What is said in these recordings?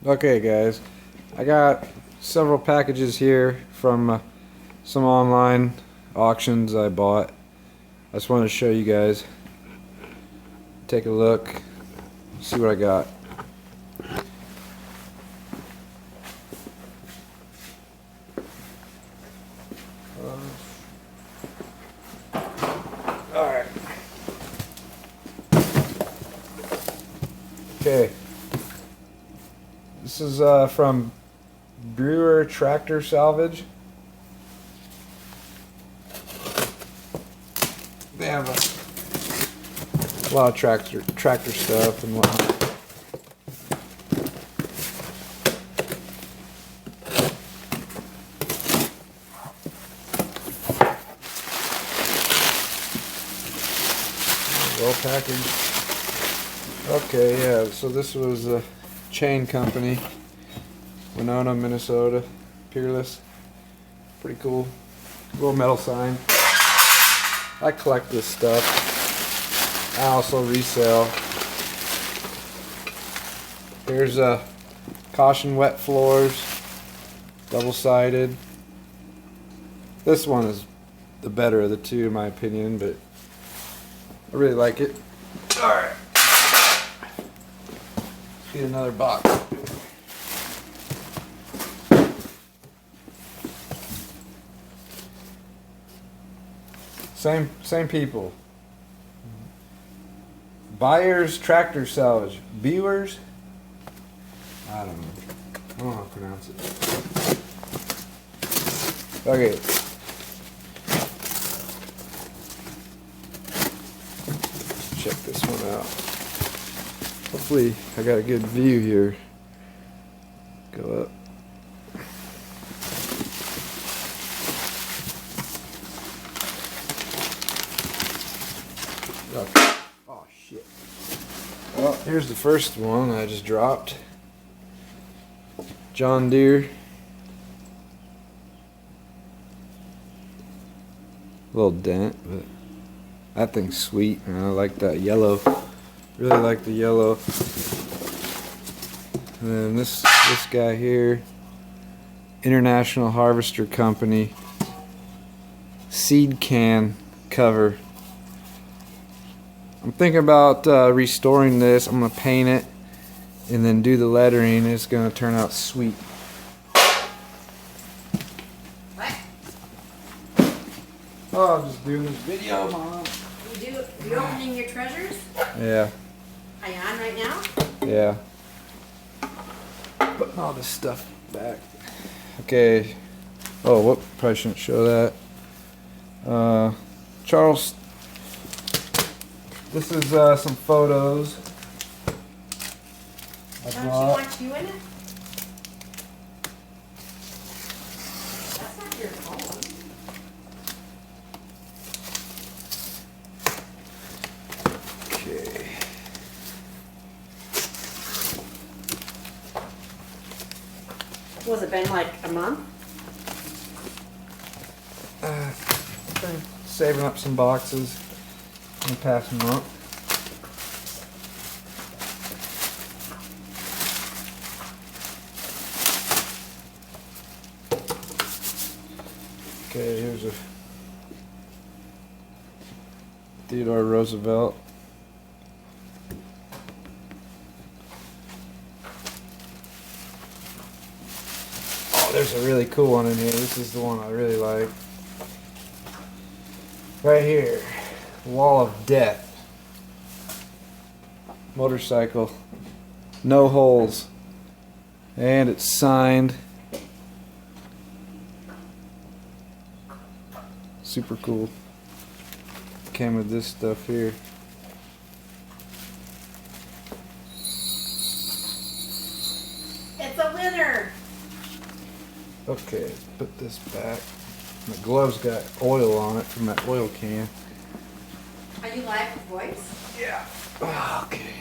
Okay guys, I got several packages here from some online auctions I bought. I just wanted to show you guys. Take a look, see what I got. Alright. Okay. This is from Brewer Tractor Salvage. They have a lot of tractor stuff and whatnot. Well packaged. Okay, yeah, so this was a chain company, Winona, Minnesota, Peerless. Pretty cool. Little metal sign. I collect this stuff. I also resell. Here's a caution wet floors, double-sided. This one is the better of the two in my opinion, but I really like it. Alright. Let's get another box. Same people. Buyers Tractor Salvage. Viewers? I don't know how to pronounce it. Okay. Check this one out. Hopefully I got a good view here. Go up. Okay. Oh shit. Well, here's the first one I just dropped. John Deere. Little dent, but that thing's sweet, and I like that yellow. Really like the yellow. And then this guy here, International Harvester Company, seed can cover. I'm thinking about restoring this. I'm gonna paint it and then do the lettering. It's gonna turn out sweet. What? Oh, I'm just doing this video, Mom. You opening your treasures? Yeah. Are you on right now? Yeah. Putting all this stuff back. Okay. Oh, whoop. Probably shouldn't show that. Charles. This is some photos. Don't you want you in it? That's not your phone. Okay. Was it been like a month? Been saving up some boxes in the past month. Okay, here's a Theodore Roosevelt. Oh, there's a really cool one in here. This is the one I really like. Right here. Wall of Death. Motorcycle. No holes. And it's signed. Super cool. Came with this stuff here. It's a winner. Okay, put this back. My glove's got oil on it from that oil can. Are you live with voice? Yeah. Okay.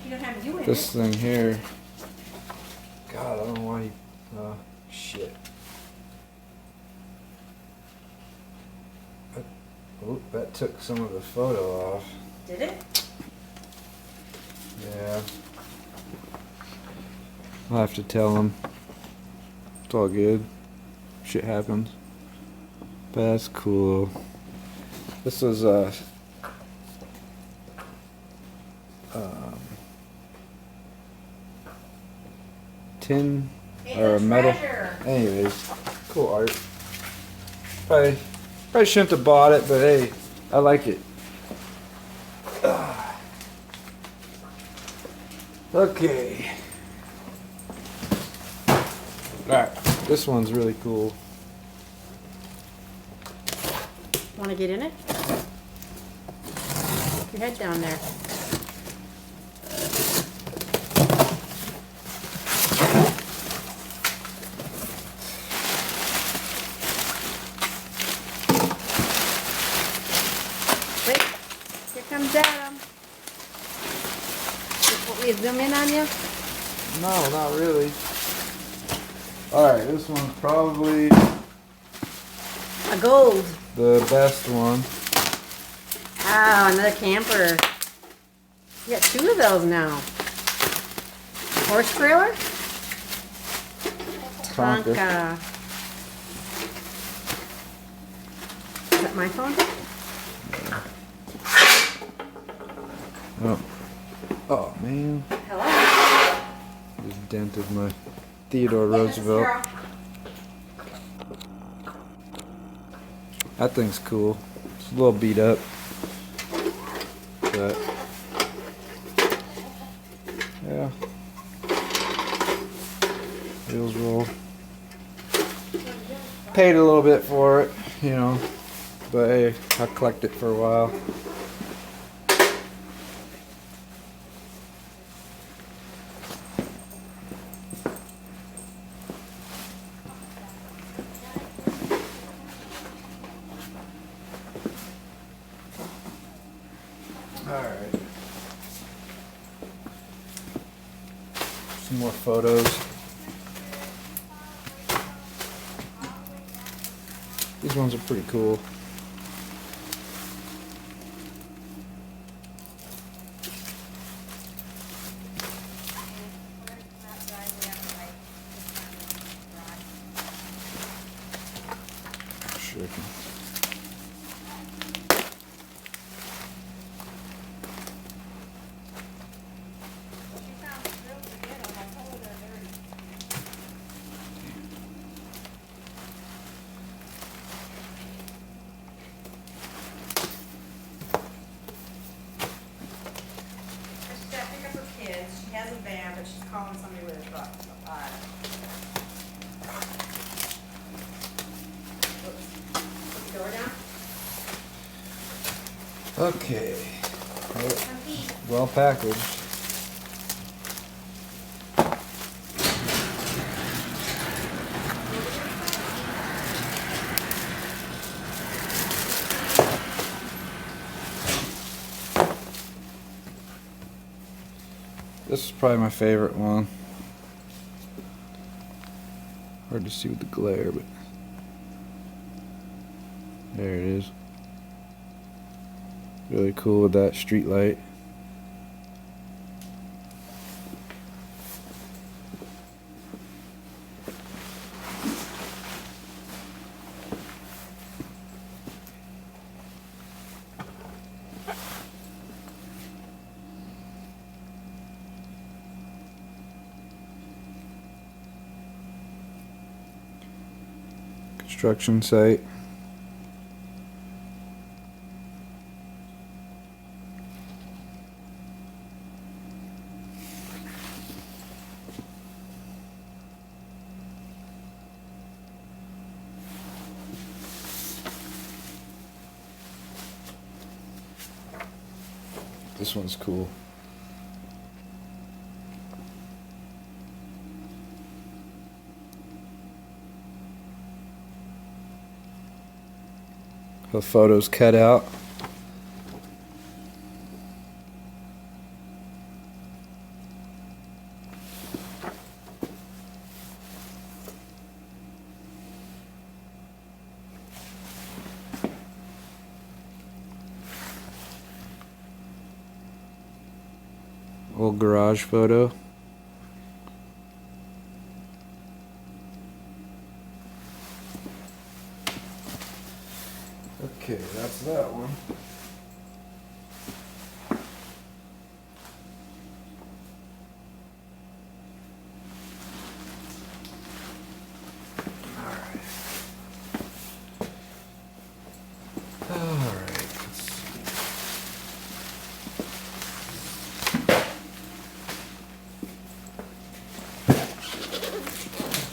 You don't have you in This it. thing here. God, I don't know why he. Shit. Oh, that took some of the photo off. Did it? Yeah. I'll have to tell him. It's all good. Shit happens. But that's cool. This was tin or It's a metal. treasure. Anyways, cool art. Probably shouldn't have bought it, but hey, I like it. Okay. Alright, this one's really cool. Want to get in it? Put your head down there. Wait, here comes Adam. Want me to zoom in on you? No, not really. Alright, this one's probably A gold. the best one. Oh, another camper. You got 2 of those now. Horse trailer? Tonka. Tonka. Is that my phone? Oh. Oh man. Hello? Just dented my Theodore Roosevelt. That thing's cool. It's a little beat up. But yeah. Wheels roll. Paid a little bit for it, you know. But hey, I'll collect it for a while. Alright. Some more photos. These ones are pretty cool. Sure can. Pick up her kids. She has a van, but she's calling somebody with a truck. Put the door down. Okay. Well packaged. This is probably my favorite one. Hard to see with the glare, but there it is. Really cool with that street light. Construction site. This one's cool. The photos cut out. Old garage photo. Okay, that's that one. Alright, let's see.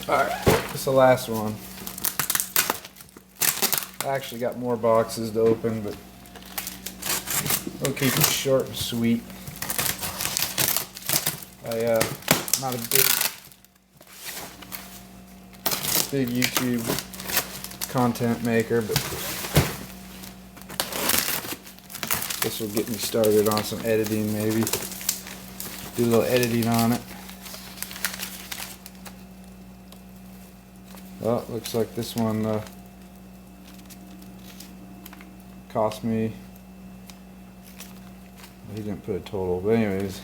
Alright, this is the last one. I actually got more boxes to open, but we'll keep it short and sweet. I'm not a big YouTube content maker, but this will get me started on some editing, maybe. Do a little editing on it. Well, looks like this one cost me, he didn't put a total, but anyways,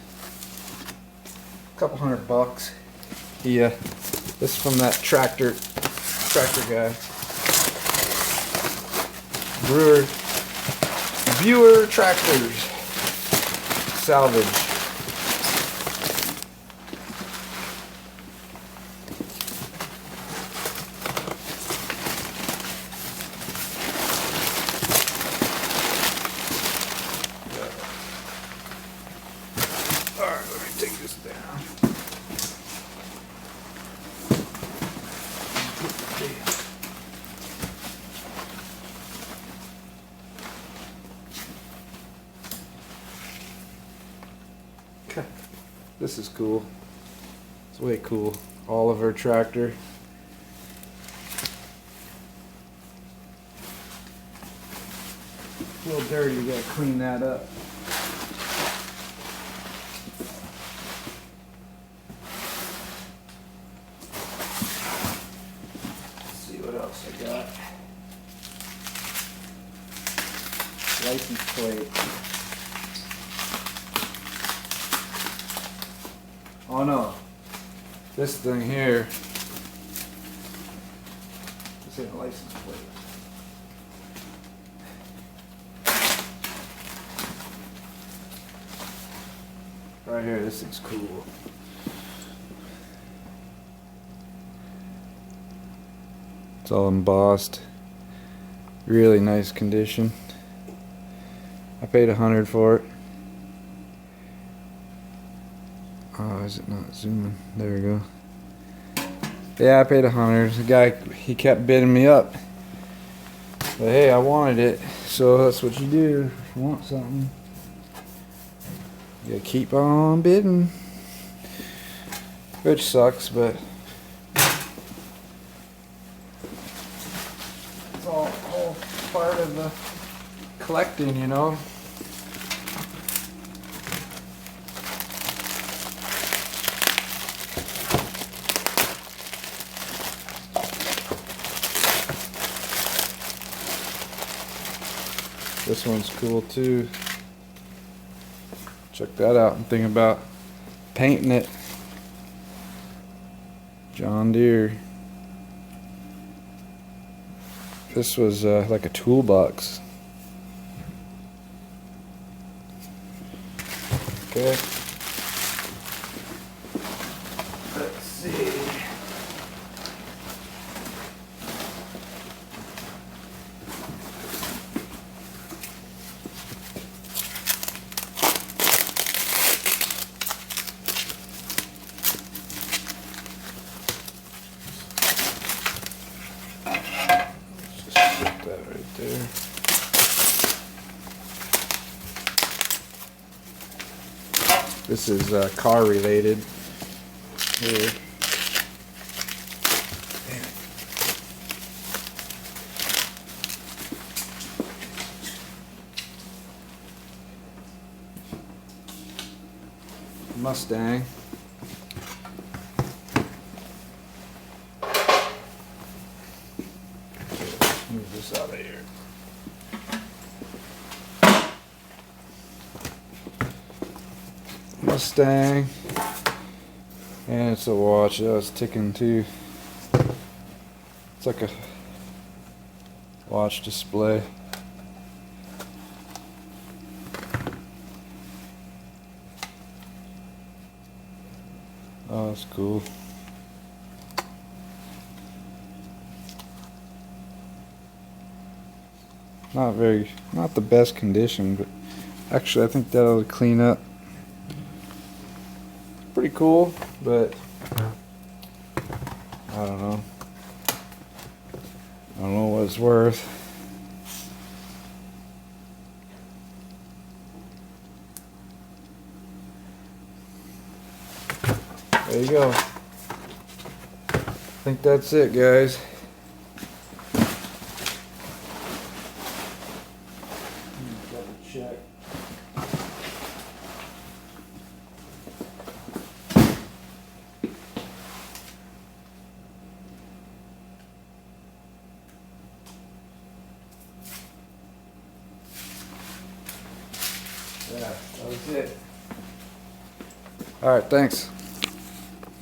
a couple $100. This is from that tractor guy. Viewer Tractors salvage. Alright, let me take this down. Okay. This is cool. It's way cool. Oliver tractor. A little dirty, you gotta clean that up. Let's see what else I got. License plate. Oh no, this thing here, this ain't a license plate. Right here, this thing's cool. It's all embossed. Really nice condition. I paid $100 for it. Oh, is it not zooming? There we go. Yeah, I paid $100. The guy, he kept bidding me up. But hey, I wanted it, so that's what you do if you want something. You gotta keep on bidding. Which sucks, but it's all part of the collecting, you know. This one's cool too. Check that out. I'm thinking about painting it. John Deere. This was like a toolbox. Okay. Let's see. That right there. This is car related. Here. Mustang. Move this out of here. Mustang. And it's a watch. That was ticking too. It's like a watch display. Oh, that's cool. Not the best condition, but actually I think that'll clean up. Pretty cool, but I don't know. I don't know what it's worth. There you go. I think that's it, guys. Double check. Yeah, that was it. All right, thanks.